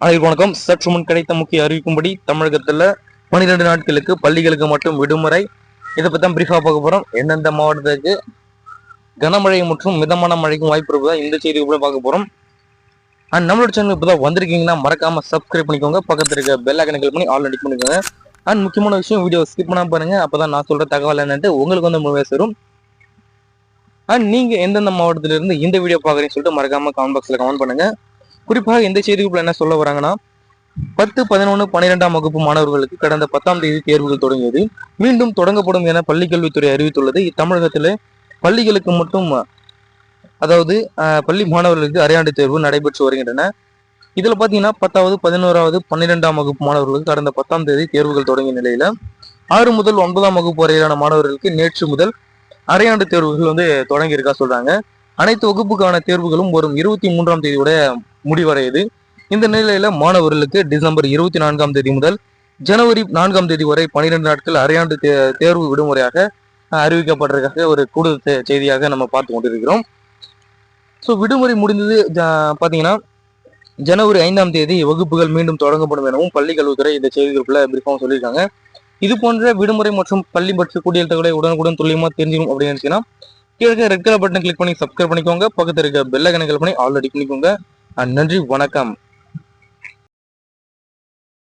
அனைவருக்கும் வணக்கம். சற்று முன் கிடைத்த முக்கிய அறிவிக்கும்படி தமிழகத்துல 12 நாட்களுக்கு பள்ளிகளுக்கு மட்டும் விடுமுறை. இதை பத்தி தான் பிரீஃபா பார்க்க போறோம். எந்தெந்த மாவட்டத்துக்கு கனமழை மற்றும் மிதமான மழைக்கும் வாய்ப்பு இருப்பதா இந்த செய்தி கூட பார்க்க போறோம். அண்ட் நம்மளோட சேனல் இப்பதான் வந்திருக்கீங்கன்னா மறக்காம சப்ஸ்கிரைப் பண்ணிக்கோங்க. பக்கத்துல இருக்க பெல் ஐகானை கிளிக் பண்ணி ஆல் அடிக் பண்ணிக்கோங்க. அண்ட் முக்கியமான விஷயம், வீடியோ ஸ்கிப் பண்ணாம பாருங்க. அப்பதான் நான் சொல்ற தகவல் என்னன்ட்டு உங்களுக்கு வந்து முழுமையா சேரும். அண்ட் நீங்க எந்தெந்த மாவட்டத்தில இருந்து இந்த வீடியோ பாக்குறீங்கன்னு சொல்லிட்டு மறக்காம கமெண்ட் பாக்ஸ்ல கமெண்ட் பண்ணுங்க. குறிப்பாக இந்த செய்திக்குள்ள என்ன சொல்ல வராங்கன்னா, 10, 11, 12ஆம் வகுப்பு மாணவர்களுக்கு கடந்த 10ஆம் தேதி தேர்வுகள் தொடங்கியது. மீண்டும் தொடங்கப்படும் என பள்ளிக்கல்வித்துறை அறிவித்துள்ளது. தமிழகத்திலே பள்ளிகளுக்கு மட்டும், அதாவது பள்ளி மாணவர்களுக்கு அரையாண்டு தேர்வு நடைபெற்று வருகின்றன. இதுல பாத்தீங்கன்னா 10வது, 11வது, 12ஆம் வகுப்பு மாணவர்களுக்கு கடந்த 10ஆம் தேதி தேர்வுகள் தொடங்கிய நிலையில 6 முதல் 9ஆம் வகுப்பு வரையிலான மாணவர்களுக்கு நேற்று முதல் அரையாண்டு தேர்வுகள் வந்து தொடங்கி இருக்கா சொல்றாங்க. அனைத்து வகுப்புக்கான தேர்வுகளும் வரும் 23ஆம் தேதியோட முடிவடையுது. இந்த நிலையில மாணவர்களுக்கு டிசம்பர் 24ஆம் தேதி முதல் ஜனவரி 4ஆம் தேதி வரை 12 நாட்கள் அரையாண்டு தேர்வு விடுமுறையாக அறிவிக்கப்பட்டிருக்காக ஒரு கூடுதல் செய்தியாக நம்ம பார்த்து கொண்டிருக்கிறோம். ஸோ விடுமுறை முடிந்தது பாத்தீங்கன்னா ஜனவரி 5ஆம் தேதி வகுப்புகள் மீண்டும் தொடங்கப்படும் எனவும் பள்ளி கல்வித்துறை இந்த செய்திகளுக்குள்ள பிரீஃபாகவும் சொல்லியிருக்காங்க. இது போன்ற விடுமுறை மற்றும் பள்ளி பற்றி கூடிய தகவலை உடனுக்குடன் துல்லியமா தெரிஞ்சிடும் அப்படின்னு நினைச்சீங்கன்னா கீழே ரெட் கலர் பட்டன் கிளிக் பண்ணி சப்ஸ்கிரைப் பண்ணிக்கோங்க. பக்கத்தில் இருக்க பெல் ஐகானை கிளிக் பண்ணி ஆல் அடி பண்ணிக்கோங்க. நன்றி, வணக்கம்.